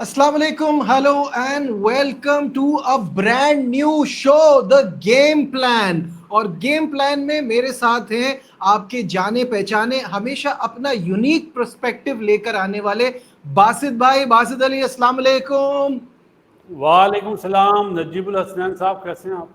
Assalamu alaikum, hello and welcome to a brand new show, The Game Plan। और game plan में मेरे साथ हैं आपके जाने पहचाने, हमेशा अपना यूनिक पर्सपेक्टिव लेकर आने वाले बासित भाई, बासित अली। अस्सलाम वालेकुम। वालेकुम सलाम। नजीबुल हसनैन साहब, कैसे हैं आप?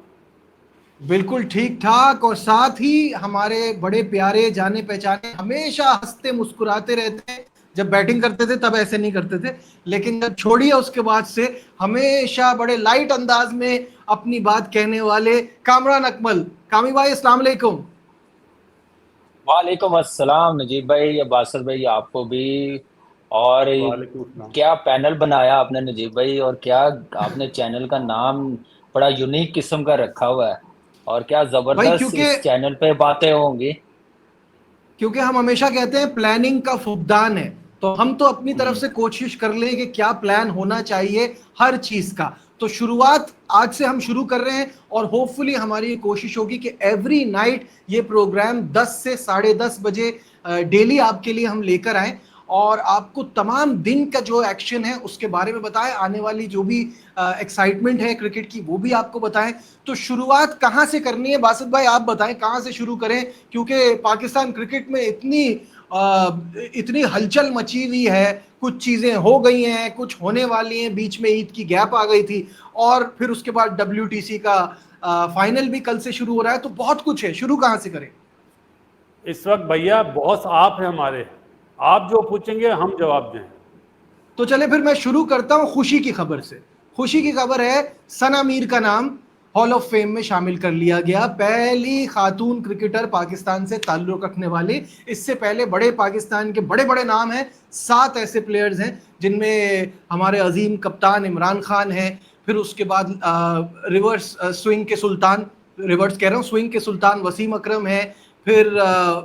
बिल्कुल ठीक ठाक। और साथ ही हमारे बड़े प्यारे जाने पहचाने, हमेशा हंसते मुस्कुराते रहते हैं। जब बैटिंग करते थे तब ऐसे नहीं करते थे, लेकिन जब छोड़िए उसके बाद से हमेशा बड़े लाइट अंदाज में अपनी बात कहने वाले कामरान अकमल। कामी भाई, अस्सलाम वालेकुम। वालेकुम अस्सलाम नजीब भाई या बासर भाई, आपको भी। और वालेकुम सलाम। क्या पैनल बनाया आपने नजीब भाई, और क्या आपने चैनल का नाम बड़ा यूनिक किस्म का रखा हुआ है। और क्या भाई जबरदस्त क्योंकि इस चैनल पे बातें होंगी। क्योंकि हम हमेशा कहते हैं प्लानिंग का फुकदान है, तो हम तो अपनी तरफ हम्म। से कोशिश कर लें कि क्या प्लान होना चाहिए हर चीज का। तो शुरुआत आज से हम शुरू कर रहे हैं और होपफुली हमारी ये कोशिश होगी कि एवरी नाइट ये प्रोग्राम 10 से 10:30 बजे डेली आपके लिए हम लेकर आए और आपको तमाम दिन का जो एक्शन है उसके बारे में बताएं, आने वाली जो भी एक्साइटमेंट है क्रिकेट की वो भी आपको बताएं। तो शुरुआत कहाँ से करनी है बासित भाई, आप बताएं कहाँ से शुरू करें, क्योंकि पाकिस्तान क्रिकेट में इतनी हलचल मची हुई है। कुछ चीजें हो गई हैं, कुछ होने वाली हैं, बीच में ईद की गैप आ गई थी और फिर उसके बाद WTC का फाइनल भी कल से शुरू हो रहा है। तो बहुत कुछ है, शुरू कहाँ से करें? इस वक्त भैया बॉस आप हैं हमारे। आप जो पूछेंगे हम जवाब दें। तो चले फिर मैं शुरू करता हूं खुशी की खबर से। खुशी की खबर है, सना मीर का नाम हॉल ऑफ फेम में शामिल कर लिया गया। पहली खातून क्रिकेटर पाकिस्तान से ताल्लुक रखने वाली। इससे पहले बड़े पाकिस्तान के बड़े बड़े नाम हैं, 7 ऐसे प्लेयर्स हैं जिनमें हमारे अजीम कप्तान इमरान खान हैं। फिर उसके बाद रिवर्स स्विंग के सुल्तान, रिवर्स कह रहा हूँ, स्विंग के सुल्तान वसीम अकरम है। फिर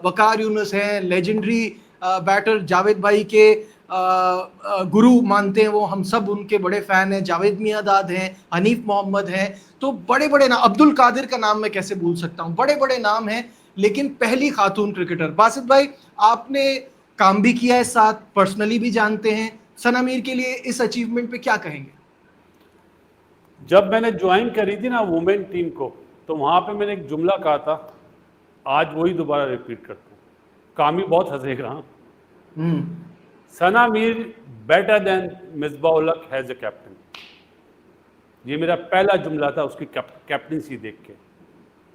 वकार यूनुस हैं, लेजेंडरी बैटर जावेद भाई के गुरु मानते हैं वो, हम सब उनके बड़े फैन हैं। जावेद मियांदाद हैं, हनीफ मोहम्मद हैं। तो बड़े बड़े नाम, अब्दुल कादिर का नाम मैं कैसे भूल सकता हूँ, बड़े बड़े नाम हैं। लेकिन पहली खातून क्रिकेटर। बासित भाई, आपने काम भी किया है साथ, पर्सनली भी जानते हैं, सना मीर के लिए इस अचीवमेंट पे क्या कहेंगे? जब मैंने ज्वाइन करी थी ना वुमेन टीम को, तो वहाँ पे मैंने एक जुमला कहा था, आज वही दोबारा रिपीट करता हूँ। कामी बहुत हंसेगा। हम्म। सना Mir better than Misbah ul Haq has a captain. ये मेरा पहला जुमला था उसकी कैप्टनसी देख के।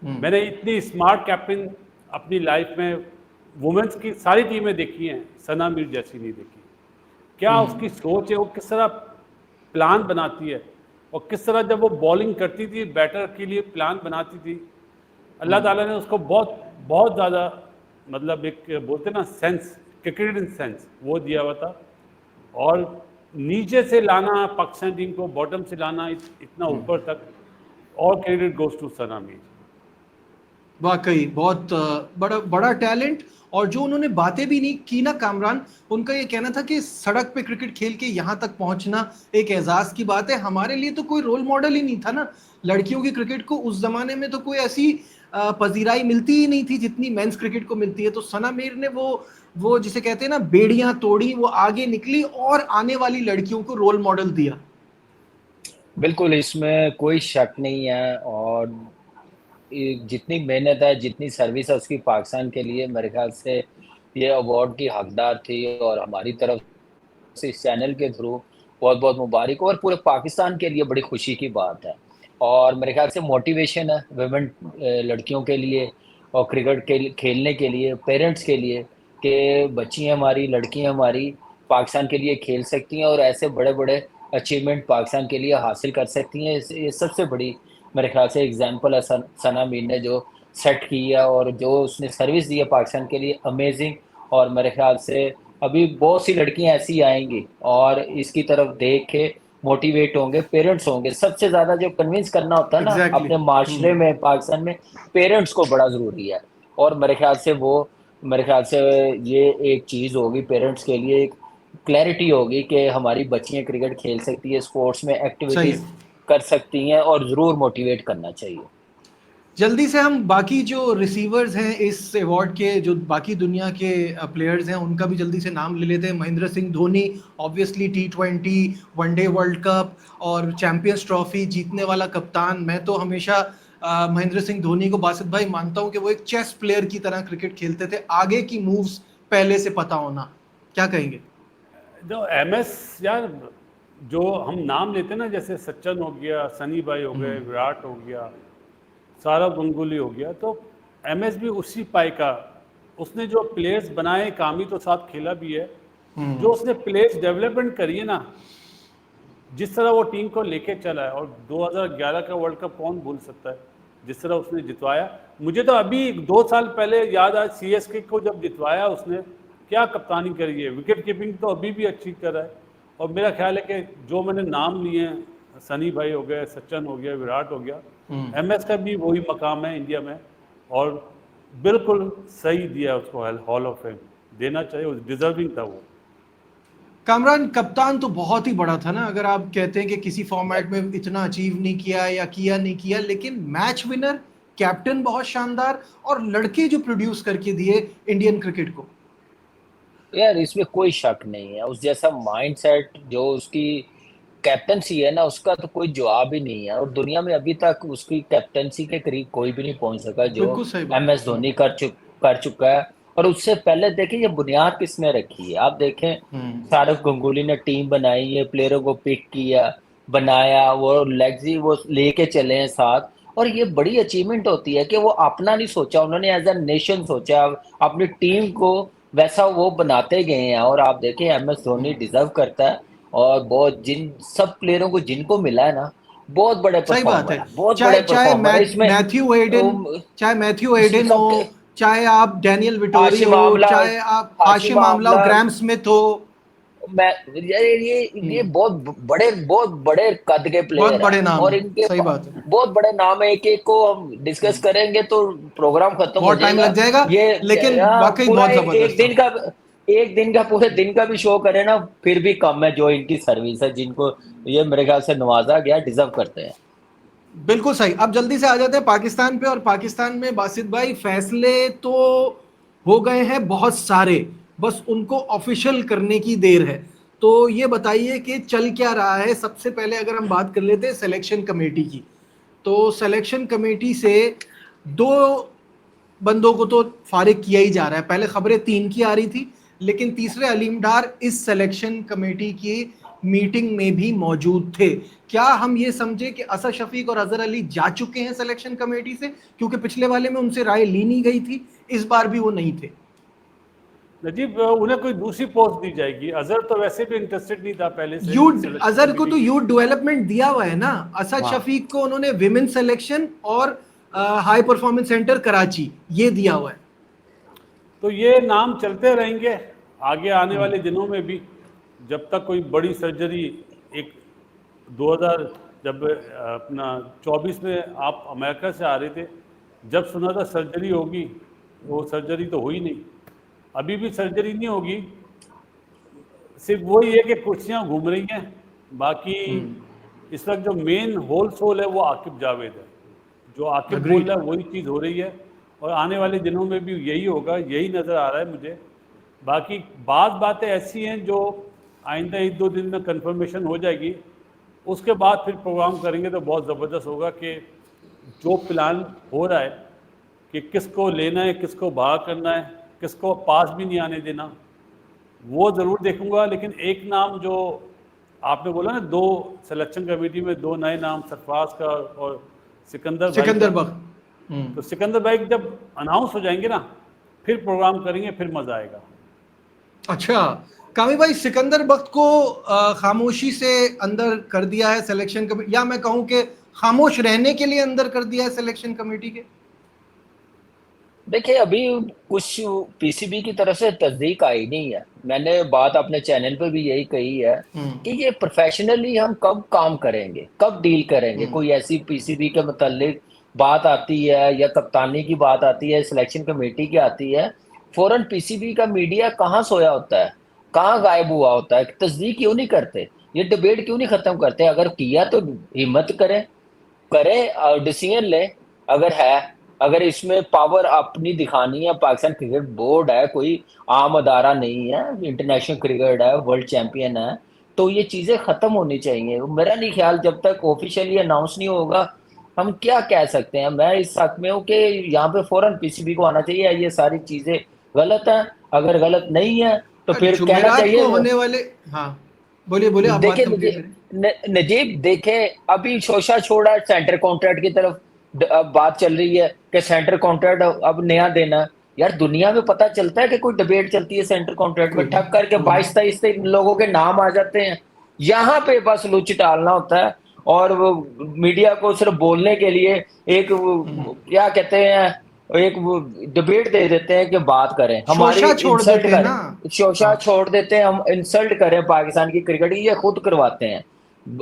मैंने इतनी स्मार्ट कैप्टन अपनी लाइफ में वुमेन्स की सारी टीमें देखी हैं, सना मीर जैसी नहीं देखी। क्या उसकी सोच है, वो किस तरह प्लान बनाती है, और किस तरह जब वो बॉलिंग करती थी बैटर के लिए प्लान बनाती थी। अल्लाह ताला ने उसको बहुत बहुत ज़्यादा, मतलब एक बोलते ना सेंस, क्रिकेट सेंस वो दिया हुआ था। और नीचे से लाना पाकिस्तान टीम को, बॉटम से लाना इतना ऊपर तक, और क्रेडिट गोज टू सना मीर। वाकई बहुत बड़ा बड़ा टैलेंट। और जो उन्होंने बातें भी नहीं की ना कामरान, उनका ये कहना था कि सड़क पे क्रिकेट खेल के यहाँ तक पहुंचना एक एजाज की बात है। हमारे लिए तो कोई रोल मॉडल ही नहीं था ना लड़कियों की क्रिकेट को। उस जमाने में तो कोई ऐसी पजीराई मिलती ही नहीं थी जितनी मेंस क्रिकेट को मिलती है। तो सना मीर ने वो जिसे कहते हैं ना बेड़ियां तोड़ी, वो आगे निकली और आने वाली लड़कियों को रोल मॉडल दिया। बिल्कुल, इसमें कोई शक नहीं है। और जितनी मेहनत है, जितनी सर्विस है उसकी पाकिस्तान के लिए, मेरे ख्याल से ये अवार्ड की हकदार थी। और हमारी तरफ से इस चैनल के थ्रू बहुत बहुत मुबारक हो, और पूरे पाकिस्तान के लिए बड़ी खुशी की बात है। और मेरे ख्याल से मोटिवेशन है वुमेन, लड़कियों के लिए, और क्रिकेट के खेलने के लिए, पेरेंट्स के लिए, कि बच्चियां हमारी, लड़कियां हमारी पाकिस्तान के लिए खेल सकती हैं और ऐसे बड़े बड़े अचीवमेंट पाकिस्तान के लिए हासिल कर सकती हैं। ये सबसे बड़ी मेरे ख्याल से एग्जाम्पल है सना मीर ने जो सेट की है, और जो उसने सर्विस दी है पाकिस्तान के लिए, अमेजिंग। और मेरे ख्याल से अभी बहुत सी लड़कियां ऐसी आएंगी और इसकी तरफ देख के मोटिवेट होंगे, पेरेंट्स होंगे। सबसे ज्यादा जो कन्विंस करना होता है ना एग्जैक्टली अपने माशरे में, पाकिस्तान में, पेरेंट्स को बड़ा जरूरी है। और मेरे ख्याल से ये एक चीज होगी पेरेंट्स के लिए, एक क्लैरिटी होगी कि हमारी बच्चियां क्रिकेट खेल सकती है, स्पोर्ट्स में सही एक्टिविटीज है। कर सकती हैं, और जरूर मोटिवेट करना चाहिए। जल्दी से हम बाकी जो रिसीवर्स हैं इस अवार्ड के, जो बाकी दुनिया के प्लेयर्स हैं, उनका भी जल्दी से नाम ले लेते हैं। Mahendra Singh Dhoni, obviously T20, one day world cup और चैंपियंस ट्रॉफी जीतने वाला कप्तान। मैं तो हमेशा महेंद्र सिंह धोनी को, बासित भाई, मानता हूं कि वो एक चेस प्लेयर की तरह क्रिकेट खेलते थे, आगे की मूव्स पहले से पता होना। क्या कहेंगे? जो MS यार, जो हम नाम लेते हैं ना, जैसे सचिन हो गया, सनी भाई हो गए, विराट हो गया, सौरव गंगुली हो गया, तो MS भी उसी पाई का। उसने जो प्लेयर्स बनाए, कामी तो साथ खेला भी है, जो उसने प्लेयर्स डेवलपमेंट करी है ना, जिस तरह वो टीम को लेके चला है, और 2011 का वर्ल्ड कप कौन भूल सकता है, जिस तरह उसने जितवाया। मुझे तो अभी 2 साल पहले याद आया, CSK को जब जितवाया उसने, क्या कप्तानी करी है, विकेट कीपिंग तो अभी भी अच्छी कर रहा है। और मेरा ख्याल है कि जो मैंने नाम लिए हैं, सनी भाई हो गए, सचिन हो गया, विराट हो गया, MS का भी वही मकाम है इंडिया में, और बिल्कुल सही दिया उसको हॉल ऑफ फेम देना चाहिए, डिजर्विंग था वो। कामरान, कप्तान तो बहुत ही बड़ा था ना, अगर आप कहते हैं कि किसी फॉर्मेट में इतना अचीव नहीं किया या किया नहीं किया, लेकिन मैच विनर, कैप्टन बहुत शानदार, और लड़के जो प्रोड्यूस करके दिए इंडियन क्रिकेट को। यार इसमें कोई शक नहीं है, उस जैसा माइंडसेट जो उसकी कैप्टनसी है ना, उसका तो कोई जवाब ही नहीं है। और दुनिया में अभी तक उसकी कैप्टनसी के करीब कोई भी नहीं पहुंच सका जो बिल्कुल सही बात। MS धोनी कर चुका है। और उससे पहले देखें ये बुनियाद किसने रखी है, आप देखें सौरव गंगुली ने टीम बनाई है, प्लेयरों को पिक किया, बनाया, वो लेगजी वो लेके चले हैं साथ। और ये बड़ी अचीवमेंट होती है कि वो अपना नहीं सोचा, उन्होंने एज अ नेशन सोचा, अपनी टीम को वैसा वो बनाते गए हैं। और आप देखें MS धोनी डिजर्व करता है, और बहुत जिन सब प्लेयरों को जिनको मिला है ना, बहुत बड़े सही बात परफॉर्मर है। है, बहुत चाहे बड़े चाहे परफॉर्मर है इसमें। मैथ्यू एडन, चाहे मैथ्यू एडन हो, सबके चाहे आप डैनियल विटोरी हाशिम हो, आमला, चाहे आप हाशिम हाशिम आमला हो, आमला, ग्राहम स्मिथ हो। मैं ये बहुत बड़े कद के बहुत प्लेयर बड़े हैं, नाम और है, इनके सही बात है। बहुत बड़े नाम है। एक एक को हम डिस्कस करेंगे तो प्रोग्राम खत्म हो बहुत टाइम जाएगा। लग जाएगा, ये लेकिन वाकई पूरा बहुत जबरदस्त था। एक दिन का पूरे दिन का भी शो करे ना, फिर भी कम है जो इनकी सर्विस है, जिनको ये मेरे ख्याल से नवाजा गया, डिजर्व करते हैं। बिल्कुल सही। अब जल्दी से आ जाते हैं पाकिस्तान पे, और पाकिस्तान में बासित भाई फैसले तो हो गए हैं बहुत सारे, बस उनको ऑफिशियल करने की देर है। तो ये बताइए कि चल क्या रहा है। सबसे पहले अगर हम बात कर लेते हैं सिलेक्शन कमेटी की, तो सिलेक्शन कमेटी से दो बंदों को तो फारिग किया ही जा रहा है। पहले खबरें 3 की आ रही थी, लेकिन तीसरे अलीम डार इस सिलेक्शन कमेटी की मीटिंग में भी मौजूद थे। क्या हम ये समझे कि असद शफीक और अजहर अली जा चुके हैं सिलेक्शन कमेटी से, क्योंकि पिछले वाले में उनसे राय ली नहीं गई थी, इस बार भी वो नहीं थे? नजीब, उन्हें कोई दूसरी पोस्ट दी जाएगी। अजहर तो वैसे भी इंटरेस्टेड नहीं था पहले से यूथ, सिलेक्शन अजहर को कमेटी तो की। यूथ डेवलपमेंट दिया हुआ है ना। असद हाँ, शफीक को उन्होंने विमेन सिलेक्शन और हाई परफॉर्मेंस सेंटर कराची ये दिया हुआ है। तो ये नाम चलते रहेंगे आगे आने वाले दिनों में भी, जब तक कोई बड़ी सर्जरी। एक 2000 जब अपना 24 में आप अमेरिका से आ रहे थे, जब सुना था सर्जरी होगी, वो सर्जरी तो हुई नहीं। अभी भी सर्जरी नहीं होगी, सिर्फ वही है कि कुर्सियां घूम रही हैं। बाकी इस वक्त जो मेन होल सोल है वो आकिब जावेद है। जो आकिब बोल Agreed. रहा है वही चीज़ हो रही है, और आने वाले दिनों में भी यही होगा, यही नज़र आ रहा है मुझे। बाकी बातें ऐसी हैं जो आइंदा 1-2 दिन में कंफर्मेशन हो जाएगी, उसके बाद फिर प्रोग्राम करेंगे तो बहुत ज़बरदस्त होगा कि जो प्लान हो रहा है कि किसको लेना है, किसको बाहर करना है, किसको पास भी नहीं आने देना, वो ज़रूर देखूंगा। लेकिन एक नाम जो आपने बोला ना, 2 सिलेक्शन कमेटी में 2 नए नाम, सरफराज का और सिकंदर भाई सिकंदर का, बख्त। तो सिकंदर भाई जब अनाउंस हो जाएंगे ना, फिर प्रोग्राम करेंगे, फिर मज़ा आएगा। अच्छा कामी भाई, सिकंदर बख्त को खामोशी से अंदर कर दिया है सिलेक्शन कमेटी, या मैं कहूं कि खामोश रहने के लिए अंदर कर दिया है सिलेक्शन कमेटी के? देखिए अभी कुछ PCB की तरफ से तस्दीक आई नहीं है। मैंने बात अपने चैनल पे भी यही कही है कि ये प्रोफेशनली हम कब काम करेंगे, कब डील करेंगे। कोई ऐसी PCB के मुतालिक बात आती है या कप्तानी की बात आती है, सिलेक्शन कमेटी की आती है, फौरन PCB का मीडिया कहाँ सोया होता है, कहाँ गायब हुआ होता है, तस्दीक क्यों नहीं करते, ये डिबेट क्यों नहीं खत्म करते? अगर किया तो हिम्मत करें, डिसीजन ले, अगर है अगर इसमें पावर अपनी दिखानी है, पाकिस्तान क्रिकेट बोर्ड है, कोई आम अदारा नहीं है, इंटरनेशनल क्रिकेट है, वर्ल्ड चैंपियन है, तो ये चीजें खत्म होनी चाहिए। मेरा नहीं ख्याल जब तक ऑफिशियली अनाउंस नहीं होगा हम क्या कह सकते हैं। मैं इस हक में हूँ कि यहाँ पे फौरन पीसीबी को आना चाहिए, ये सारी चीजें गलत है, अगर गलत नहीं है तो फिर कहना जुमेरात चाहिए। को होने वाले, हाँ बोलिए बोलिए, आप बात देखिए कंप्लीट करें। नजीब देखे, अभी शोशा छोड़ा है सेंटर कॉन्ट्रैक्ट की तरफ, अब बात चल रही है कि सेंटर कॉन्ट्रैक्ट अब नया देना है। यार दुनिया में पता चलता है कि कोई डिबेट चलती है सेंटर कॉन्ट्रैक्ट में, कोई ठक करके कोई 22-23 लोगों के नाम आ जाते हैं। यहाँ पे बस लुच डालना होता है, और वो मीडिया को सिर्फ बोलने के लिए एक क्या कहते हैं, एक डिबेट दे देते हैं कि बात करें, हमारी शोषा छोड़ इंसल्ट देते हैं ना। करें, शोषा हाँ, छोड़ देते हैं, हम इंसल्ट करें पाकिस्तान की क्रिकेट, ये खुद करवाते हैं।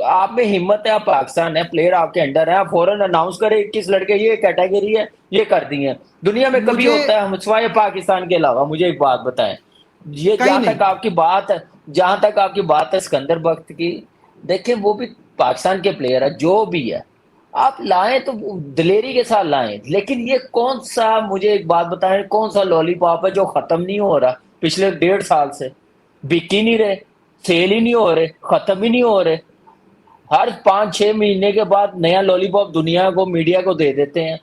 आप में हिम्मत है, आप पाकिस्तान है, प्लेयर आपके अंडर है, आप फौरन अनाउंस करें 21 लड़के ये कैटेगरी है, ये कर दी है। दुनिया में कभी मुझे होता है हम सिवाय पाकिस्तान के अलावा? मुझे एक बात बताएं, ये कहीं जहां नहीं। तक आपकी बात है, जहां तक आपकी बात है सिकंदर बख्त की, देखें वो भी पाकिस्तान के प्लेयर है, जो भी है आप लाएं तो दिलेरी के साथ लाएं, लेकिन ये कौन सा, मुझे एक बात बताएं, कौन सा लॉलीपॉप है जो खत्म नहीं हो रहा पिछले 1.5 साल से? बिक ही नहीं रहे, सेल ही नहीं हो रहे, खत्म ही नहीं हो रहे। हर 5-6 महीने के बाद नया लॉलीपॉप दुनिया को, मीडिया को दे देते हैं।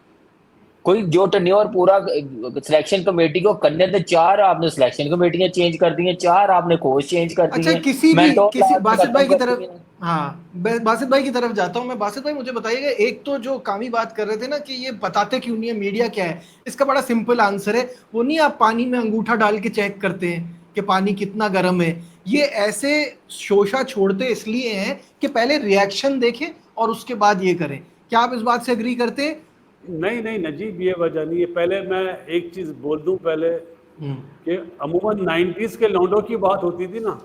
कोई जो टेन्योर पूरा सिलेक्शन कमेटी को करने थे, 4 आपने सिलेक्शन कमेटियां चेंज कर दी हैं, 4 आपने कोच चेंज कर दी अच्छा, हैं, किसी भी मेंटोर किसी आपने बासित खत्म भाई की कर तरफ, दिए हैं। हाँ बासित भाई की तरफ जाता हूँ मैं। बासित भाई मुझे बताइएगा, एक तो जो कामी बात कर रहे थे ना कि ये बताते क्यों नहीं है मीडिया क्या है, इसका बड़ा सिंपल आंसर है, वो नहीं आप पानी में अंगूठा डाल के चेक करते हैं कि पानी कितना गर्म है। ये ऐसे शोषा छोड़ते इसलिए हैं कि पहले रिएक्शन देखें और उसके बाद ये करें। क्या आप इस बात से एग्री करते हैं? नहीं नहीं नजीब, ये वजह नहीं है। पहले मैं एक चीज बोल दूं पहले, कि अमूमन 90s के लौंडों की बात होती थी ना,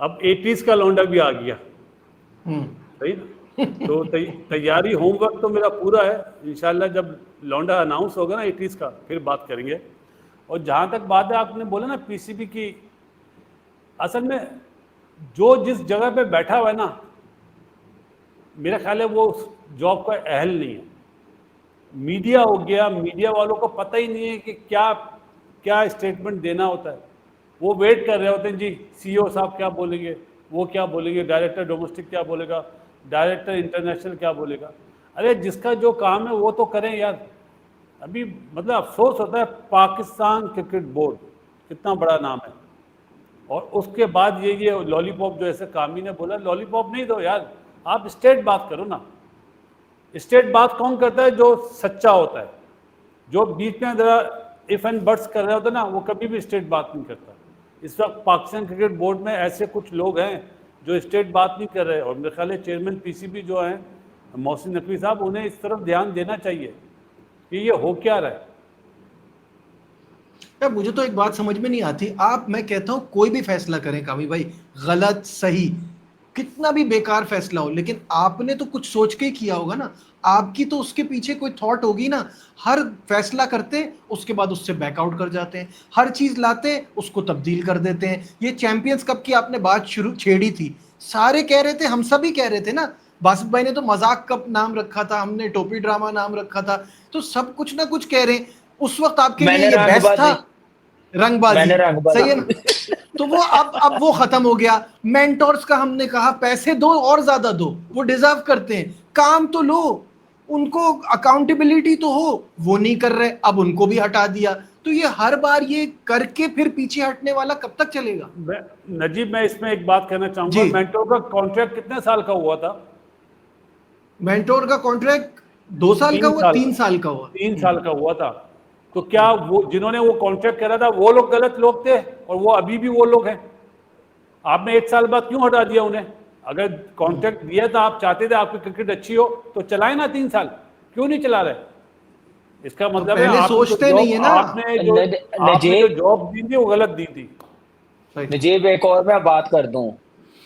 अब 80s का लौंडा भी आ गया। सही ना? तो तैयारी होमवर्क तो मेरा पूरा है। इंशाल्लाह जब लौंडा अनाउंस होगा ना 80s का, फिर बात करेंगे। और जहां तक बात है, आपने बोला ना पीसीबी की, असल में जो जिस जगह पे बैठा हुआ है ना, मेरा ख्याल है वो जॉब का अहल नहीं है। मीडिया हो गया, मीडिया वालों को पता ही नहीं है कि क्या क्या स्टेटमेंट देना होता है। वो वेट कर रहे होते हैं जी, सीईओ साहब क्या बोलेंगे, वो क्या बोलेंगे, डायरेक्टर डोमेस्टिक क्या बोलेगा, डायरेक्टर इंटरनेशनल क्या बोलेगा। अरे जिसका जो काम है वो तो करें यार। अभी मतलब अफसोस होता है, पाकिस्तान क्रिकेट बोर्ड कितना बड़ा नाम है, और उसके बाद ये लॉलीपॉप, जो ऐसे कामी ने बोला, लॉलीपॉप नहीं दो यार, आप स्टेट बात करो ना। स्टेट बात कौन करता है? जो सच्चा होता है। जो बीच में जरा इफ एंड बट्स कर रहे होते हैं ना, वो कभी भी स्टेट बात नहीं करता। इस वक्त पाकिस्तान क्रिकेट बोर्ड में ऐसे कुछ लोग हैं जो स्टेट बात नहीं कर रहे, और मेरे ख्याल है चेयरमैन पीसीबी जो हैं मोहसिन नकवी साहब, उन्हें इस तरफ ध्यान देना चाहिए कि ये हो क्या रहा है। यार मुझे तो एक बात समझ में नहीं आती, आप, मैं कहता हूं कोई भी फैसला करें कामी भाई, गलत सही कितना भी बेकार फैसला हो, लेकिन आपने तो कुछ सोच के ही किया होगा ना, आपकी तो उसके पीछे कोई थॉट होगी ना। हर फैसला करते हैं उसके बाद उससे बैकआउट कर जाते हैं, हर चीज लाते हैं उसको तब्दील कर देते हैं। ये चैंपियंस कप की आपने बात शुरू छेड़ी थी, सारे कह रहे थे, हम सभी कह रहे थे ना, बासित भाई ने तो मजाक कप नाम रखा था, हमने टोपी ड्रामा नाम रखा था, तो सब कुछ ना कुछ कह रहे हैं। उस वक्त आपके लिए मैंने ये बेस्ट था, रंगबाजी रंगबाजी, मैंने सही है रंगबाजी ना? तो वो अब वो खत्म हो गया। मेंटोर्स का हमने कहा पैसे दो और ज्यादा दो, वो डिजर्व करते हैं, काम तो लो, उनको अकाउंटेबिलिटी तो हो, वो नहीं कर रहे, अब उनको भी हटा दिया। तो ये हर बार ये करके फिर पीछे हटने वाला कब तक चलेगा? नजीब, मैं इसमें एक बात कहना चाहूंगा, जी, मेंटोर का कॉन्ट्रैक्ट कितने साल का हुआ था? मेंटोर का कॉन्ट्रैक्ट 2 साल का 3 हुआ, साल 3 साल का हुआ। 3 साल का हुआ था। तो क्या वो जिन्होंने वो कॉन्ट्रैक्ट करा था वो लोग गलत लोग थे, और वो अभी भी वो लोग हैं? आपने 1 साल बाद क्यों हटा दिया उन्हें? अगर कॉन्ट्रैक्ट दिया था, आप चाहते थे आपकी क्रिकेट अच्छी हो, तो चलाए ना 3 साल, क्यों नहीं चला रहे? इसका तो मतलब है पहले सोचते नहीं है ना। आपने जो जॉब दी थी वो गलत दी थी। नजीब एक और मैं बात कर दूं,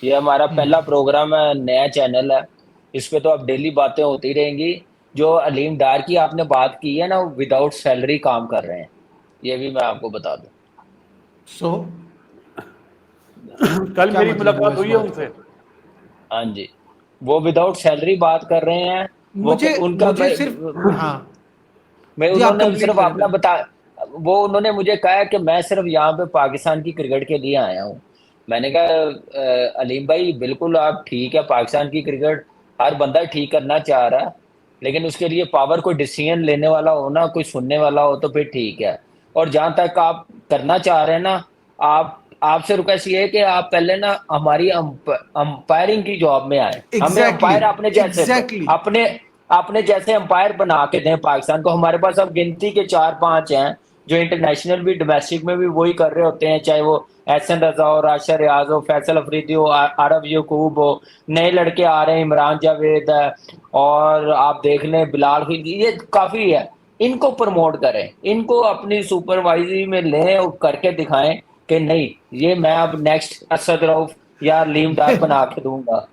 ये हमारा पहला प्रोग्राम है, नया चैनल है, इस पे तो अब डेली बातें होती रहेंगी। जो अलीम डार की आपने बात की है ना, वो विदाउट सैलरी काम कर रहे हैं, ये भी मैं आपको बता दूं। सो कल क्या मेरी मतलब हुआ मुलाकात इस हुई है बात उनसे। हाँ जी, वो विदाउट सैलरी बात कर रहे हैं। वो मुझे उनका मुझे सिर्फ, हाँ मैं जी, आप उन्होंने कंप्लीट सिर्फ करें अपना पहले। बता वो उन्होंने मुझे कहा कि मैं सिर्फ यहाँ पे पाकिस्तान की क्रिकेट के लिए आया हूँ। मैंने कहा अलीम भाई बिल्कुल आप ठीक है, पाकिस्तान की क्रिकेट हर बंदा ठीक करना चाह रहा है, लेकिन उसके लिए पावर कोई डिसीजन लेने वाला हो ना, कोई सुनने वाला हो तो फिर ठीक है। और जहां तक आप करना चाह रहे हैं ना, आप आपसे रिक्वेस्ट ये है कि आप पहले ना हमारी अंपायरिंग की जॉब में आए, हमें एग्जैक्टली, अंपायर एग्जैक्टली। अपने अपने जैसे अंपायर बना के दें पाकिस्तान को। हमारे पास अब गिनती के 4-5 हैं जो इंटरनेशनल भी डोमेस्टिक में भी वही कर रहे होते हैं, चाहे वो एहसन रजा हो, राशिद रियाज हो, फैसल अफरीदी हो, आरब यकूब हो, नए लड़के आ रहे हैं, इमरान जावेद है, और आप देख लें बिलाल खिलजी, ये काफी है। इनको प्रमोट करें, इनको अपनी सुपरवाइजरी में लें और करके दिखाएं कि नहीं, ये मैं अब नेक्स्ट असद रऊफ या लीम डार बना के दूंगा।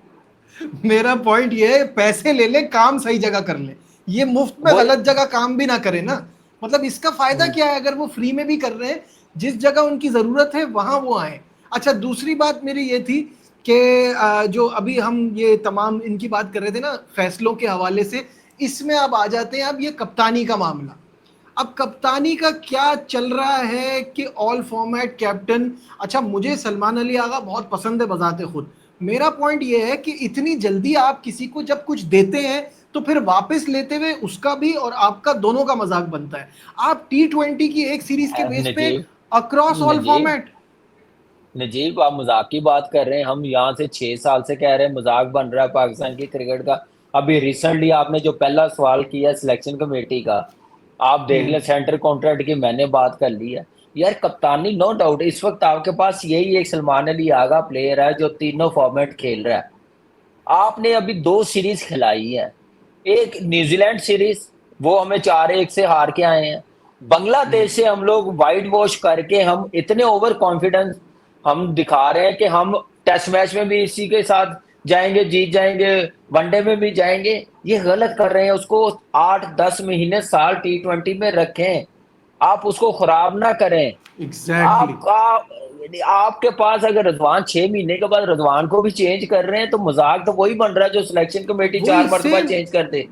मेरा पॉइंट ये है, पैसे ले ले, काम सही जगह कर ले। ये मुफ्त में वो गलत जगह काम भी ना करे ना। मतलब इसका फायदा हम्म, क्या है अगर वो फ्री में भी कर रहे हैं, जिस जगह उनकी जरूरत है वहां वो आए। अच्छा, दूसरी बात मेरी ये थी कि जो अभी हम ये तमाम इनकी बात कर रहे थे ना फैसलों के हवाले से, इसमें अब आ जाते हैं अब ये कप्तानी का मामला। अब कप्तानी का क्या चल रहा है कि ऑल फॉर्मेट कैप्टन। अच्छा, मुझे सलमान अली आगा बहुत पसंद है बजाते खुद। मेरा पॉइंट ये है कि इतनी जल्दी आप किसी को जब कुछ देते हैं तो फिर वापस लेते हुए उसका भी और आपका दोनों का मजाक बनता है। आप T20 की एक सीरीज के बेस पे Najib across all Najib format. Najib आप मजाक की बात कर रहे हैं, हम यहाँ से 6 साल से कह रहे हैं मजाक बन रहा है पाकिस्तान की क्रिकेट का। अभी रिसेंटली आपने जो पहला सवाल किया सिलेक्शन कमेटी का, आप देख लें, सेंटर कॉन्ट्रैक्ट की मैंने बात कर ली है। यार कप्तानी नो डाउट इस वक्त आपके पास यही एक सलमान अली आगा प्लेयर है जो तीनों फॉर्मेट खेल रहा है। आपने अभी 2 सीरीज खिलाई है, एक न्यूजीलैंड सीरीज, वो हमें 4-1 से हार के आए हैं। बांग्लादेश से हम लोग वाइट वॉश करके हम इतने ओवर कॉन्फिडेंस हम दिखा रहे हैं कि हम टेस्ट मैच में भी इसी के साथ जाएंगे, जीत जाएंगे, वनडे में भी जाएंगे। ये गलत कर रहे हैं, उसको 8-10 महीने साल T20 में रखें, आप उसको खराब ना करें। एग्जैक्टली। आपके पास अगर रिजवान 6 महीने के बाद रिजवान को भी चेंज कर रहे हैं तो मजाक तो वही बन रहा है जो सिलेक्शन कमेटी वही 4 मरतबा सेम। चेंज कर दे।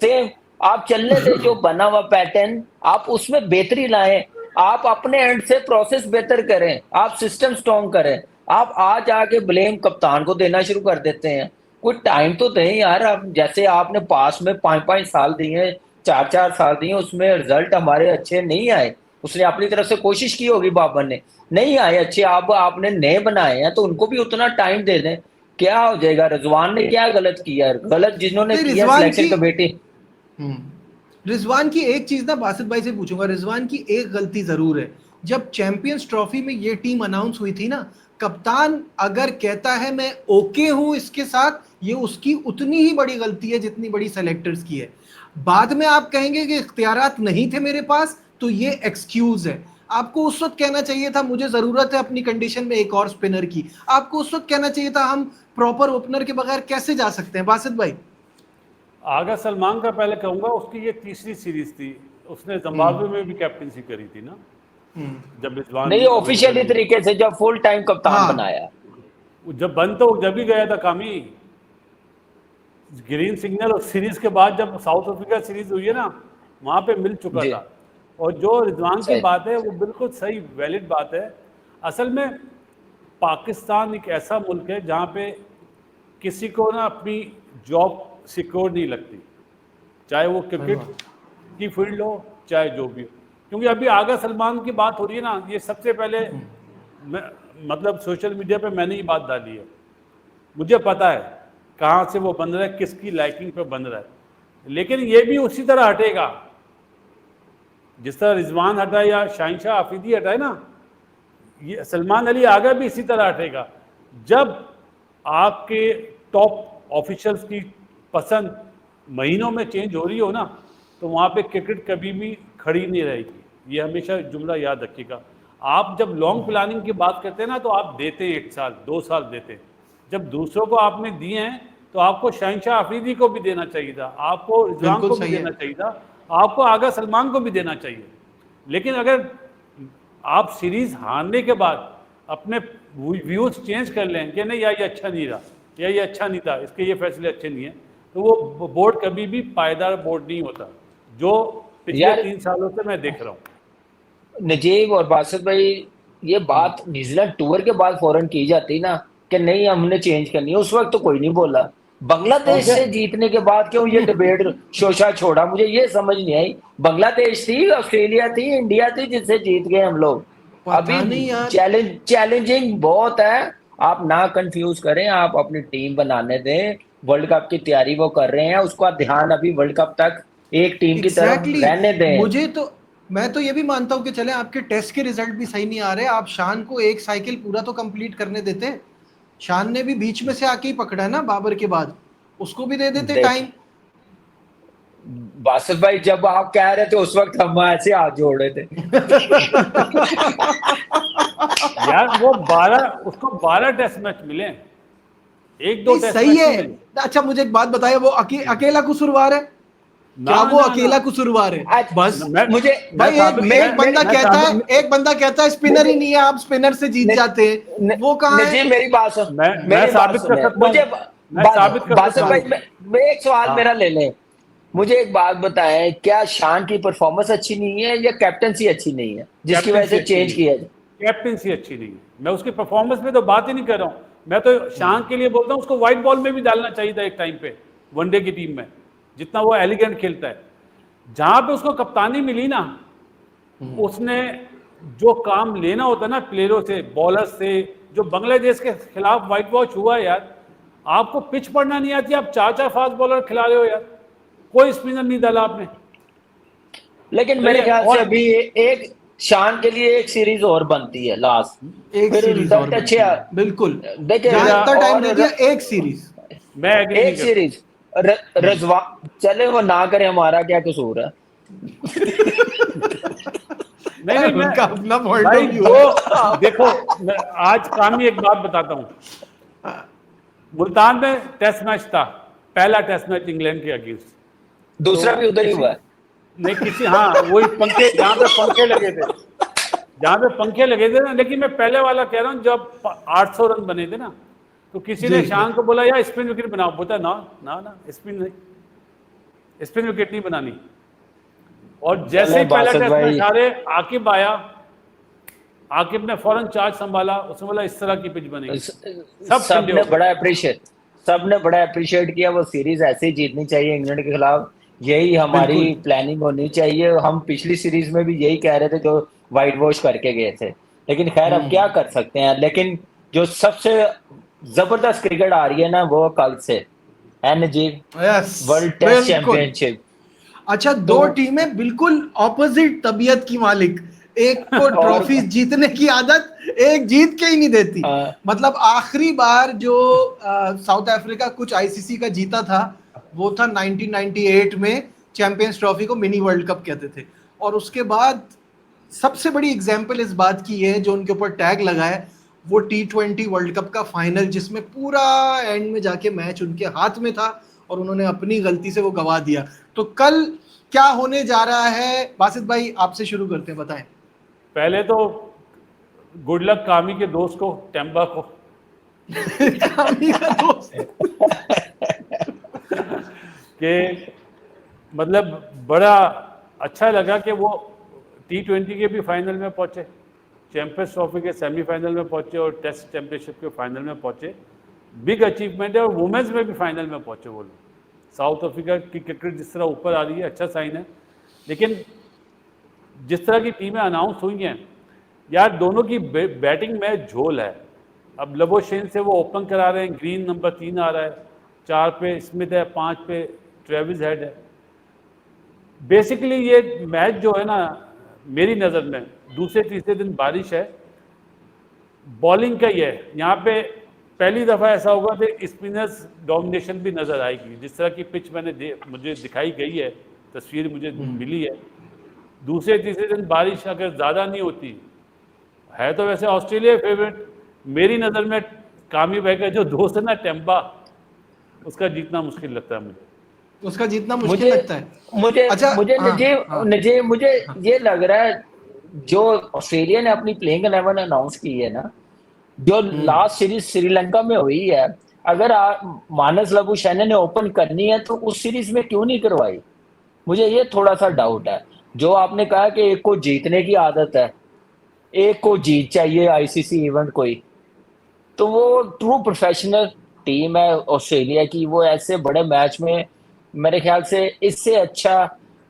सेम आप चलने दे जो बना हुआ पैटर्न, आप उसमें बेहतरी लाएं, आप अपने एंड से प्रोसेस बेहतर करें, आप सिस्टम स्ट्रॉन्ग करें। आप आज आके ब्लेम कप्तान को देना शुरू कर देते हैं। कोई टाइम तो दें यार। आप जैसे आपने पास में 5-5 साल दिए, 4-4 साल दिए, उसमें रिजल्ट हमारे अच्छे नहीं आए। उसने अपनी तरफ से कोशिश की होगी, बाबर ने नहीं आए अच्छे, आप आपने नए बनाए हैं तो उनको भी उतना टाइम दे दें। क्या हो जाएगा? रिजवान ने क्या गलत किया? गलत जिन्होंने नहीं, किया रिजवान सिलेक्शन की कमेटी। रिजवान की एक चीज ना बासित भाई से पूछूंगा। रिजवान की एक गलती जरूर है, जब चैंपियंस ट्रॉफी में ये टीम अनाउंस हुई थी ना, कप्तान अगर कहता है मैं ओके हूं इसके साथ, ये उसकी उतनी ही बड़ी गलती है जितनी बड़ी सेलेक्टर्स की है। बाद में आप कहेंगे कि इख्तियारात नहीं थे मेरे पास, तो ये एक्सक्यूज है। आपको उस वक्त कहना चाहिए था मुझे जरूरत है अपनी कंडीशन में एक और स्पिनर की। आपको उस वक्त कहना चाहिए था हम प्रॉपर ओपनर के बगैर कैसे जा सकते हैं। बासित भाई, आगा सलमान का पहले कहूंगा, उसकी ये तीसरी सीरीज थी, उसने जिम्बाब्वे में भी कैप्टनसी करी थी ना, जब रिजवान नहीं, ऑफिशियली अव्वल तरीके से जब फुल टाइम कप्तान हाँ, बनाया। जब बंद तो जब ही गया था कामी। ग्रीन सिग्नल और सीरीज के बाद जब साउथ अफ्रीका सीरीज हुई है ना, वहां पे मिल चुका जी, था। और जो रिजवान की सही। बात है वो बिल्कुल सही वैलिड बात है। असल में पाकिस्तान एक ऐसा मुल्क है जहाँ पे किसी को ना अपनी जॉब सिक्योर नहीं लगती, चाहे वो क्रिकेट की फील्ड हो चाहे जो भी हो। क्योंकि अभी आगा सलमान की बात हो रही है ना, ये सबसे पहले मतलब सोशल मीडिया पे मैंने ही बात डाली है। मुझे पता है कहाँ से वो बन रहा है, किसकी लाइकिंग पे बन रहा है, लेकिन ये भी उसी तरह हटेगा जिस तरह रिजवान हटा या शाहिनशाह आफरीदी हटाए ना, ये सलमान अली आगा भी इसी तरह हटेगा। जब आपके टॉप ऑफिशियल्स की पसंद महीनों में चेंज हो रही हो ना, तो वहाँ पे क्रिकेट कभी भी खड़ी नहीं रहेगी। ये हमेशा जुमला याद रखिएगा। आप जब लॉन्ग प्लानिंग की बात करते हैं ना, तो आप देते हैं 1 साल 2 साल देते हैं। जब दूसरों को आपने दिए हैं तो आपको शाहिनशाह आफरीदी को भी देना चाहिए था, आपको रिजवान बिल्कुल को भी सही है। देना चाहिए था, आपको आगा सलमान को भी देना चाहिए। लेकिन अगर आप सीरीज हारने के बाद अपने व्यूज चेंज कर लें कि नहीं यार ये अच्छा नहीं रहा, या ये अच्छा नहीं था, इसके ये फैसले अच्छे नहीं हैं, तो वो बोर्ड कभी भी पायदार बोर्ड नहीं होता। जो पिछले यार 3 सालों से मैं देख रहा हूँ। नजीब और बासित भाई, ये बात न्यूजीलैंड टूर के बाद फौरन की जाती ना कि नहीं हमने चेंज करनी है, उस वक्त तो कोई नहीं बोला। बांग्लादेश मुझे से जीतने के बाद क्यों ये डिबेट शोशा छोड़ा, मुझे ये समझ नहीं आई। बांग्लादेश थी, ऑस्ट्रेलिया थी, इंडिया थी, जिससे जीत गए हम लोग। अभी पता नहीं यार। चैलेंजिंग बहुत है। आप ना कंफ्यूज करें, आप अपनी टीम बनाने दें। वर्ल्ड कप की तैयारी वो कर रहे हैं, उसका ध्यान अभी वर्ल्ड कप तक एक टीम की तरफ एग्जैक्टली रहने दें। मुझे तो, मैं तो ये भी मानता हूं कि चले आपके टेस्ट के रिजल्ट भी सही नहीं आ रहे, आप शान को एक साइकिल पूरा तो कंप्लीट करने देते। शान ने भी बीच में से आके ही पकड़ा है ना बाबर के बाद, उसको भी दे देते देख टाइम। बासित भाई, जब आप कह रहे थे उस वक्त हम ऐसे हाथ जोड़ रहे थे। यार वो 12 उसको 12 टेस्ट मैच मिले, एक दो नहीं टेस्ट सही मैच है। नहीं मिले। अच्छा मुझे एक बात बताइए, वो अकेला कसूरवार है? ना क्या वो ना ना अकेला कसूरवार है? आज बस मैं मुझे मैं भाई एक साबित मेरे एक बंदा मेरे मैं कहता है, साबित एक बंदा कहता है स्पिनर ही मुझे नहीं है, आप स्पिनर से जीत न, जाते हैं, न, वो कहाँ है? नजीब मेरी बात सुन, मैं मेरी बात साबित कर सुने सकता मुझे। हूँ, मैं साबित कर बासित सकता भाई, हूँ। मैं एक सवाल हाँ मेरा ले लें। मुझे एक बात बताएं, क्या शान की परफॉर्मेंस अच्छी नहीं है या कैप्टनसी अच्छी नहीं है जिसकी वजह कैप्टनसी से अच्छी चेंज नहीं, किया है? कैप्टनसी अच्छी नहीं है। मैं उसकी परफॉर्मेंस में तो बात ही नहीं कर रहा हूँ, मैं तो शान के लिए बोलता हूँ उसको व्हाइट बॉल में भी डालना चाहिए था एक टाइम पे, वनडे की टीम में, जितना वो एलिगेंट खेलता है। जहां पे उसको कप्तानी मिली ना, उसने जो काम लेना होता ना प्लेयरों से, बॉलर से, जो बांग्लादेश के खिलाफ व्हाइट वॉश हुआ यार, आपको पिच पढ़ना नहीं आती, आप 4 4 फास्ट बॉलर खिला रहे हो यार, कोई स्पिनर नहीं डाला आपने। लेकिन सही मेरे है। ख्याल से और अभी एक शान के लिए एक सीरीज और बनती है लास्ट, एक फिर सीरीज और रिजल्ट अच्छे बनती है बिल्कुल, देखिए। जहां मेरा इतना टाइम और दे दिया, एक सीरीज। मैं एग्री नहीं एक करता। सीरीज रजवा चले, वो ना करे, हमारा क्या कसूर है? नहीं नहीं मैं उनका अपना पॉइंट भाई ऑफ व्यू है। वो देखो, मैं आज कामी एक बात बताता हूँ। मुल्तान में टेस्ट मैच था, पहला टेस्ट मैच इंग्लैंड के अगेंस्ट। तो दूसरा भी उधर ही किसी हुआ है। नहीं किसी हाँ वही पंखे, जहाँ पे पंखे लगे थे, जहाँ पे पंखे लगे थे ना, लेकिन मैं पहले वाला कह रहा हूँ, जब 800 रन बने थे ना, तो किसी ने जी शान को बोला यार स्पिन विकेट बनाओ, बोलता ना ना ना स्पिन नहीं, स्पिन विकेट नहीं बनानी। और जैसे चले ही पहला बासित टेस्ट मैच भाई, हारे, आकिब आया, आकिब ने फौरन चार्ज संभाला, उसने बोला इस तरह की पिच बनेगी, सब ठंडे सबने हो गए। बड़ा अप्रिशिएट सबने बड़ा अप्रिशिएट किया। वो सीरीज ऐसे ही जीतनी चाहिए इंग्लैंड के खिलाफ, यही हमारी बिल्कुल। प्लानिंग होनी चाहिए। हम पिछली सीरीज में भी यही कह रहे थे जो वाइट वॉश करके गए थे, लेकिन खैर अब क्या कर सकते हैं। लेकिन जो सबसे जबरदस्त क्रिकेट आ रही है ना, वो कल से है नजीब, यस वर्ल्ड टेस्ट बिल्कुल। चैंपियनशिप। अच्छा तो दो टीमें बिल्कुल ऑपोजिट तबीयत की मालिक, एक को और ट्रॉफी जीतने की आदत, एक जीत के ही नहीं देती। अ, मतलब आखिरी बार जो साउथ अफ्रीका कुछ आईसीसी का जीता था, वो था 1998 में, चैंपियंस ट्रॉफी को मिनी वर्ल्ड कप कहते थे। और उसके बाद सबसे बड़ी एग्जाम्पल इस बात की है, जो उनके ऊपर टैग लगा है, वो T20 वर्ल्ड कप का फाइनल, जिसमें पूरा एंड में जाके मैच उनके हाथ में था और उन्होंने अपनी गलती से वो गवा दिया। तो कल क्या होने जा रहा है, बासित भाई आपसे शुरू करते हैं, बताएं। पहले तो गुड लक कामी के दोस्त को, टेम्बा को, कामी का दोस्त। कि मतलब बड़ा अच्छा लगा कि वो T20 के भी फाइनल में पहुंचे, चैंपियंस ट्रॉफी के सेमीफाइनल में पहुंचे और टेस्ट चैंपियनशिप के फाइनल में पहुंचे। बिग अचीवमेंट है। और वुमेन्स में भी फाइनल में पहुंचे वो लोग। साउथ अफ्रीका की क्रिकेट जिस तरह ऊपर आ रही है, अच्छा साइन है। लेकिन जिस तरह की टीमें अनाउंस हुई हैं यार, दोनों की बैटिंग में झोल है। अब लबोशेन से वो ओपन करा रहे हैं, ग्रीन नंबर 3 आ रहा है, 4 पे स्मिथ है, 5 पे ट्रेविस हेड है। बेसिकली ये मैच जो है ना, मेरी नज़र में दूसरे तीसरे दिन बारिश है, बॉलिंग का ही है। यहाँ पे पहली दफ़ा ऐसा होगा कि स्पिनर्स डोमिनेशन भी नज़र आएगी। जिस तरह की पिच मुझे दिखाई गई है, तस्वीर मुझे मिली है, दूसरे तीसरे दिन बारिश अगर ज़्यादा नहीं होती है, तो वैसे ऑस्ट्रेलिया फेवरेट। मेरी नज़र में कामी भाई का जो दोस्त है ना टेम्बा, उसका जीतना मुश्किल लगता है मुझे। उसका जीतना मुश्किल मुझे लगता है। मुझे अच्छा मुझे हाँ नजीब हाँ नजीब मुझे हाँ। ये लग रहा है, जो ऑस्ट्रेलिया ने अपनी प्लेइंग 11 अनाउंस की है ना, जो लास्ट सीरीज श्रीलंका में हुई है, अगर मानस लबुशेन ने ओपन करनी है तो उस सीरीज में क्यों नहीं करवाई? मुझे ये थोड़ा सा डाउट है। जो आपने कहा कि एक को जीतने की आदत है, एक को जीत चाहिए आईसीसी इवेंट कोई, तो वो ट्रू प्रोफेशनल टीम है ऑस्ट्रेलिया की। वो ऐसे बड़े मैच में मेरे ख्याल से इससे अच्छा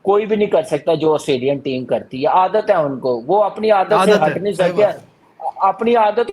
कोई भी नहीं कर सकता जो ऑस्ट्रेलियन टीम करती है। आदत है उनको, वो अपनी आदत से आदत है, हट नहीं सही सकते, बात है। अपनी आदत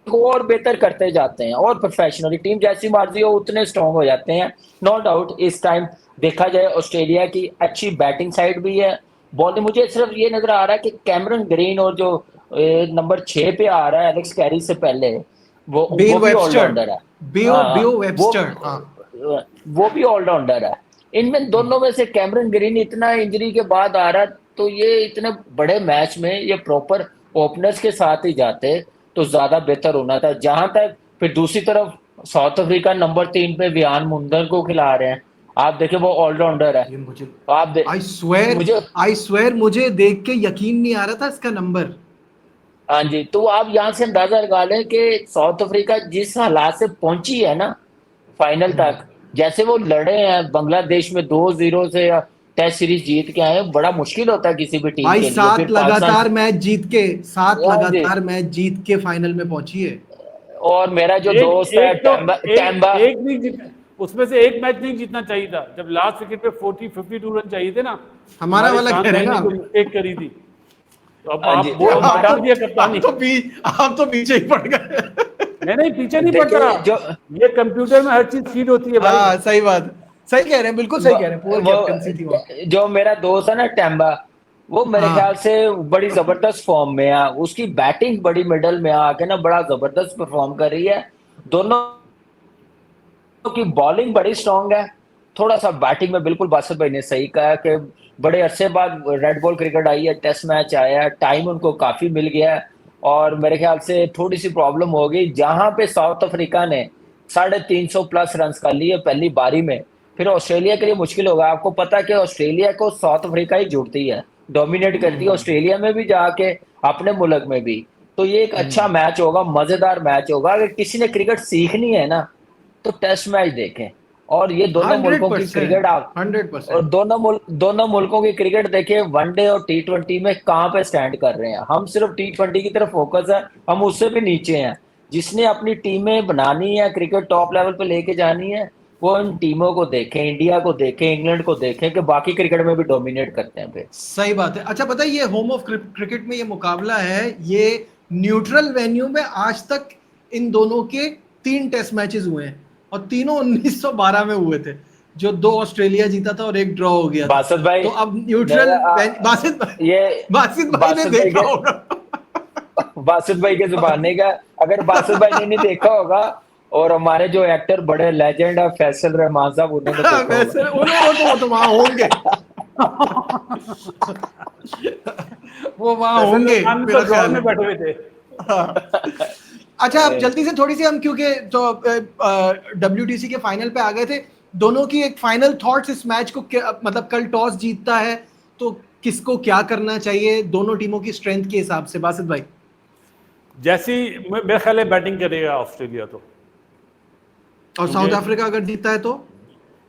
को और बेहतर करते जाते हैं, और प्रोफेशनली टीम जैसी मर्जी हो उतने स्ट्रांग हो जाते हैं। नो डाउट इस टाइम देखा जाए ऑस्ट्रेलिया की अच्छी बैटिंग साइड भी है। बॉलिंग मुझे सिर्फ ये नजर आ रहा है कि कैमरन ग्रीन और जो नंबर 6 पे आ रहा है एलेक्स कैरी से पहले, बेन वो भी वेबस्टर, ऑलराउंडर है। बियो हाँ, बियो वो वेबस्टर, हाँ। वो भी ऑलराउंडर है। इनमें दोनों में से कैमरन ग्रीन इतना इंजरी के बाद आ रहा, तो ये इतने बड़े मैच में ये प्रॉपर ओपनर्स के साथ ही जाते तो ज्यादा बेहतर होना था। जहां तक फिर दूसरी तरफ साउथ अफ्रीका नंबर 3 पे वियान मुंदर को खिला रहे हैं। आप देखें वो ऑलराउंडर है। ये मुझे, आप दे, मुझे आई स्वेर मुझे देख के यकीन नहीं आ रहा था इसका नंबर। हाँ जी, तो आप यहाँ से अंदाजा लगा लें कि साउथ अफ्रीका जिस हालात से पहुंची है ना फाइनल तक, जैसे वो लड़े हैं बांग्लादेश में 2-0 से टेस्ट सीरीज जीत के आए हैं, बड़ा मुश्किल होता है किसी भी टीम भाई के लिए। फिर सात पाकिस्तान लगातार मैच जीत के, सात हाँ जी, लगातार मैच जीत के फाइनल में पहुंची है। और मेरा जो एक दोस्त है एक तो टैम्बा, एक नहीं जीतना, उसमें से एक मैच नहीं जीतना चाहिए था। जब लास्ट विकेट पे 42 रन चाहिए थे ना, हमारा हमारे वाला शान कह रहे भाई हैं ने ना जो आप। मिस्टेक करी थी, तो अब हाँ आप जी, वो जो हटा हमारा दिया कप्तानी। आप तो पीछे ही पड़ गए। नहीं पीछे नहीं पड़ता। देखिए जो ये कंप्यूटर में हर चीज फीड होती है भाई। हाँ सही बात, सही कह रहे हैं, बिल्कुल सही वो, कह रहे हैं, पुअर वो कैप्टनसी थी वहाँ। जो मेरा दोस्त है ना टैम्बा, वो मेरे ख्याल हाँ, से बड़ी जबरदस्त फॉर्म में है। उसकी बैटिंग बड़ी मिडल में आके ना बड़ा जबरदस्त परफॉर्म कर रही है। दोनों की बॉलिंग बड़ी स्ट्रांग है। थोड़ा सा बैटिंग में बिल्कुल बासत भाई ने सही कहा कि बड़े अरसे बाद रेड बॉल क्रिकेट आई है, टेस्ट मैच आया है, टाइम उनको काफी मिल गया है। और मेरे ख्याल से थोड़ी सी प्रॉब्लम हो गई जहां पे साउथ अफ्रीका ने 350 प्लस रन कर लिए पहली बारी में। फिर ऑस्ट्रेलिया के लिए मुश्किल होगा। आपको पता है कि ऑस्ट्रेलिया को साउथ अफ्रीका ही जुड़ती है, डोमिनेट करती है ऑस्ट्रेलिया में भी जाके, अपने मुल्क में भी। तो ये एक अच्छा मैच होगा, मजेदार मैच होगा। अगर किसी ने क्रिकेट सीखनी है ना तो टेस्ट मैच देखें। और ये दोनों हंड्रेड मुल्कों की क्रिकेट परसेंट आप, हंड्रेड और परसेंट दोनों मुल्कों की क्रिकेट देखें, वनडे और टी20 में कहाँ पे स्टैंड कर रहे हैं। हम सिर्फ टी20 की तरफ फोकस है, हम उससे भी नीचे हैं। जिसने अपनी टीमें बनानी है, क्रिकेट टॉप लेवल पे लेके जानी है, वो इन टीमों को देखें, इंडिया को देखें, इंग्लैंड को देखें कि बाकी क्रिकेट में भी डोमिनेट करते हैं फिर। सही बात है। अच्छा पता है, ये होम ऑफ क्रिकेट में ये मुकाबला है, ये न्यूट्रल वेन्यू में आज तक इन दोनों के 3 टेस्ट मैचेस हुए हैं, और तीनों 1912 में हुए थे, जो 2 ऑस्ट्रेलिया जीता था और 1 ड्रॉ हो गया था। बासत भाई, तो अब न्यूट्रल, ये बासित भाई ने बासत भाई देखा के होगा। बासत भाई के जुबाने का, अगर बासत भाई ने नहीं देखा होगा, और हमारे जो एक्टर बड़े लेजेंड है फैसल रहमान साहब, उन्होंने देखा वैसे होगा। वो तो वहां होंगे। वो वहां फैसल होंगे रहमान तो मेरा ड्रॉर ख्याल में है। बैठे हुए थे। हाँ। अच्छा अब जल्दी से थोड़ी सी हम, क्योंकि तो WTC के फाइनल पे आ गए थे, दोनों की एक फाइनल थॉट्स इस मैच को, मतलब कल टॉस जीतता है तो किसको क्या करना चाहिए दोनों टीमों की स्ट्रेंथ के हिसाब से, बासित भाई? जैसी मेरे ख्याल है बैटिंग करेगा ऑस्ट्रेलिया तो, और क्योंकि साउथ अफ्रीका अगर जीतता है तो?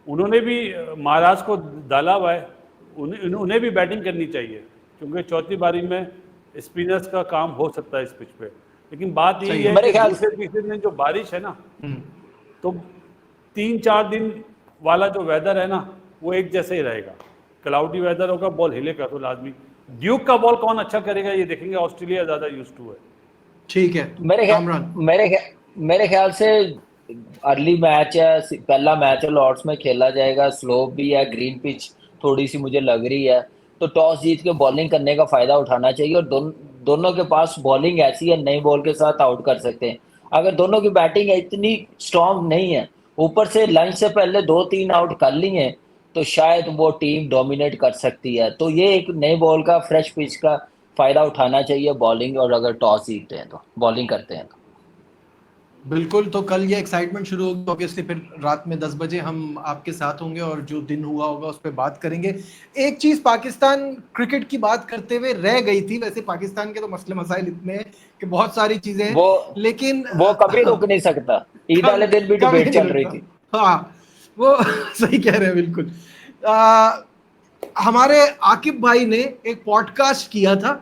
उन्होंने भी महाराज को डाला हुआ है, उन्हें भी बैटिंग करनी चाहिए, क्योंकि चौथी बारी में स्पिनर्स का काम हो सकता है इस पिच पे। लेकिन बात यही सही है मेरे कि ख्याल दूसरे तीसरे दिन जो बारिश है ना, तो 3-4 दिन वाला जो वेदर है ना, वो एक जैसे ही रहेगा। क्लाउडी वेदर होगा, बॉल हिलेगा तो लाजमी। ड्यूक का बॉल कौन अच्छा करेगा ये देखेंगे, ऑस्ट्रेलिया ज्यादा यूज्ड टू है। ठीक है मेरे ख्याल कामरान। मेरे ख्याल से अर्ली मैच है, पहला मैच है, लॉर्ड्स में खेला जाएगा, स्लोप भी है, ग्रीन पिच थोड़ी सी मुझे लग रही है। तो टॉस जीत के बॉलिंग करने का फायदा उठाना चाहिए, और दोनों के पास बॉलिंग ऐसी है, नई बॉल के साथ आउट कर सकते हैं। अगर दोनों की बैटिंग इतनी स्ट्रांग नहीं है, ऊपर से लंच से पहले 2-3 आउट कर लिए, तो शायद वो टीम डोमिनेट कर सकती है। तो ये एक नई बॉल का, फ्रेश पिच का फायदा उठाना चाहिए बॉलिंग, और अगर टॉस जीतते हैं तो बॉलिंग करते हैं तो। बिल्कुल, तो कल ये एक्साइटमेंट शुरू होगी ऑब्वियसली, फिर रात में 10 बजे हम आपके साथ होंगे और जो दिन हुआ होगा उस पर बात करेंगे। एक चीज पाकिस्तान क्रिकेट की बात करते हुए रह गई थी, वैसे पाकिस्तान के तो मसले मसाइल इतने हैं कि बहुत सारी चीजें हैं, वो लेकिन वो कभी रुक नहीं सकता। ईद वाले दिन भी कभी डिबेट नहीं चल रही रुकता। थी। हाँ वो सही कह रहे हैं बिल्कुल। हमारे आकिब भाई ने एक पॉडकास्ट किया था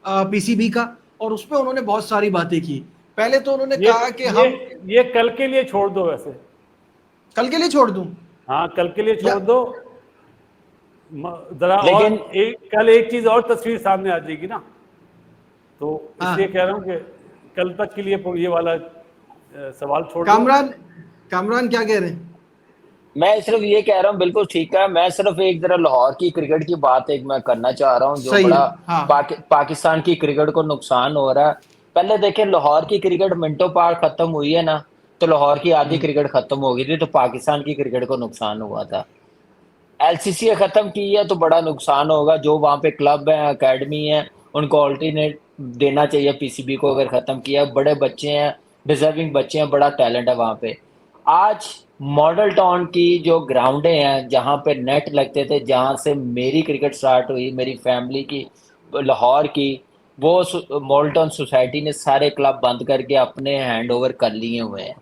पीसीबी का, और उसमें उन्होंने बहुत सारी बातें की। पहले तो उन्होंने कहा कि हम ये कल के लिए छोड़ दो, वैसे कल के लिए छोड़ दूं। हाँ कल के लिए छोड़ या- दो जरा। और लेकिन कल एक चीज और तस्वीर सामने आ जाएगी ना, तो हाँ। इसलिए कह रहा हूँ कि कल तक के लिए ये वाला सवाल छोड़ दो। कामरान क्या कह रहे हैं? मैं सिर्फ ये कह रहा हूँ, बिल्कुल ठीक है। मैं सिर्फ एक जरा लाहौर की क्रिकेट की बात एक मैं करना चाह रहा हूँ, जो सही है, बड़ा हाँ। पाकिस्तान की क्रिकेट को नुकसान हो रहा है। पहले देखें, लाहौर की क्रिकेट मिनटों पार खत्म हुई है ना, तो लाहौर की आधी क्रिकेट खत्म हो गई थी, तो पाकिस्तान की क्रिकेट को नुकसान हुआ था। एलसीसी खत्म की है तो बड़ा नुकसान होगा। जो वहां पे क्लब है, एकेडमी है, उनको ऑल्टरनेट देना चाहिए पीसीबी को। अगर खत्म किया, बड़े बच्चे हैं, डिजर्विंग बच्चे हैं, बड़ा टैलेंट है वहां पे। आज मॉडल टाउन की जो ग्राउंडें हैं, जहां पे नेट लगते थे, जहां से मेरी क्रिकेट स्टार्ट हुई, मेरी फैमिली की, लाहौर की, वो मॉडल टाउन सोसाइटी ने सारे क्लब बंद करके अपने हैंड ओवर कर लिए हुए हैं।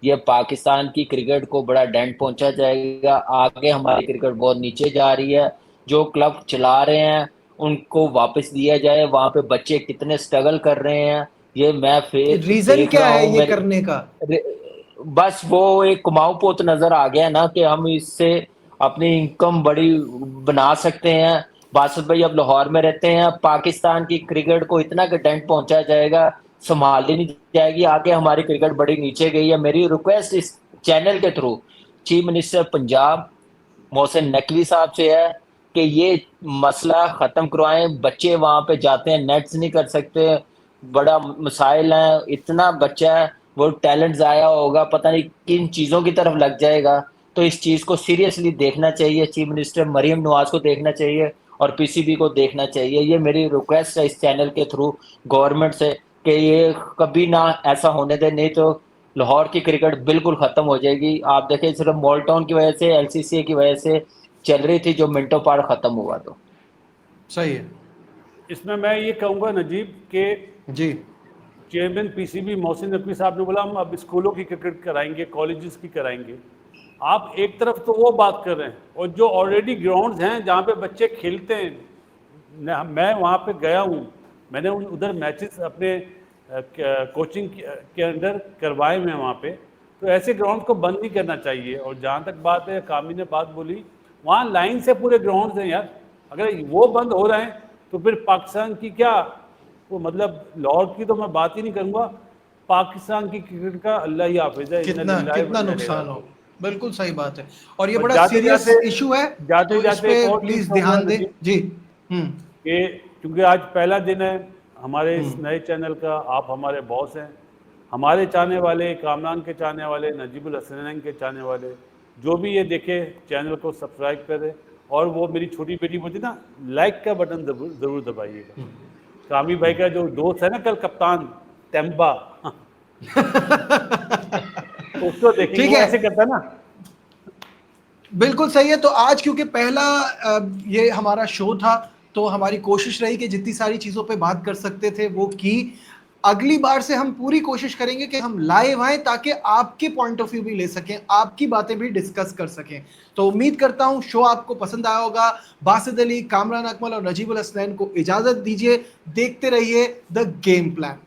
ये पाकिस्तान की क्रिकेट को बड़ा डेंट पहुंचा जाएगा। आगे हमारी क्रिकेट बहुत नीचे जा रही है। जो क्लब चला रहे हैं उनको वापस दिया जाए। वहां पे बच्चे कितने स्ट्रगल कर रहे हैं, ये मैं फिर रीजन देख क्या रहा है हूँ। ये मेरे करने का? बस वो एक कुमाऊं पोत नजर आ गया ना, कि हम इससे अपनी इनकम बड़ी बना सकते हैं। बासत भाई अब लाहौर में रहते हैं। पाकिस्तान की क्रिकेट को इतना डेंट पहुंचा जाएगा, संभाली नहीं जाएगी। आगे हमारी क्रिकेट बड़ी नीचे गई है। मेरी रिक्वेस्ट इस चैनल के through chief minister Punjab Mohsin Naqvi साहब से है कि ये मसला खत्म करवाएं। बच्चे वहां पे जाते हैं, नेट्स नहीं कर सकते, बड़ा मसाइल है। इतना बच्चा है, वो टैलेंट जाया होगा, पता नहीं किन चीजों की तरफ लग जाएगा। तो इस चीज को सीरियसली देखना चाहिए। चीफ मिनिस्टर मरियम नवाज को देखना चाहिए और पीसीबी को देखना चाहिए। ये मेरी रिक्वेस्ट है इस चैनल के थ्रू गवर्नमेंट से, कि ये कभी ना ऐसा होने दे, नहीं तो लाहौर की क्रिकेट बिल्कुल खत्म हो जाएगी। आप देखें, सिर्फ मॉल्टॉन की वजह से, एलसीसी की वजह से चल रही थी, जो मिनटों पार खत्म हुआ। तो सही है इसमें मैं ये कहूँगा नजीब के जी। चेयरमैन पीसीबी मोहसिन नकवी साहब ने बोला हम अब स्कूलों की क्रिकेट कराएंगे, कॉलेजेस की कराएंगे। आप एक तरफ तो वो बात कर रहे हैं, और जो ऑलरेडी ग्राउंड्स हैं जहाँ पे बच्चे खेलते हैं, मैं वहाँ पे गया हूँ, मैंने उधर मैचेस अपने कोचिंग के अंदर करवाए हुए हैं वहाँ पे। तो ऐसे ग्राउंड को बंद नहीं करना चाहिए। और जहाँ तक बात है, कामी ने बात बोली, वहाँ लाइन से पूरे ग्राउंड्स हैं यार। अगर वो बंद हो रहे हैं तो फिर पाकिस्तान की क्या वो, मतलब लाहौर की तो मैं बात ही नहीं करूँगा, पाकिस्तान की क्रिकेट का अल्लाह ही हाफिज है। कितना नुकसान हो। बिल्कुल सही बात है, और ये और बड़ा सीरियस इशू है। जाते तो इस जाते पे एक और प्लीज चीज ध्यान कहूंगा दें जी। कि क्योंकि आज पहला दिन है हमारे इस नए चैनल का, आप हमारे बॉस हैं, हमारे चाहने वाले, कामरान के चाहने वाले, नजीबुल हसनैन के चाहने वाले, जो भी ये देखे चैनल को सब्सक्राइब करें। और वो मेरी छोटी बेटी बोलती ना, लाइक का बटन जरूर दबाइएगा। कामी भाई का जो दोस्त है ना कल कप्तान टेम्बा, उसको देखेंगे, ठीक वो है, ऐसे करता है ना। बिल्कुल सही है। तो आज क्योंकि पहला ये हमारा शो था, तो हमारी कोशिश रही कि जितनी सारी चीज़ों पे बात कर सकते थे वो की। अगली बार से हम पूरी कोशिश करेंगे कि हम लाइव आएं, ताकि आपके पॉइंट ऑफ व्यू भी ले सकें, आपकी बातें भी डिस्कस कर सकें। तो उम्मीद करता हूं शो आपको पसंद आया होगा। बासित अली, कामरान अकमल और नजीबुल हसनैन को इजाज़त दीजिए। देखते रहिए द गेम प्लान।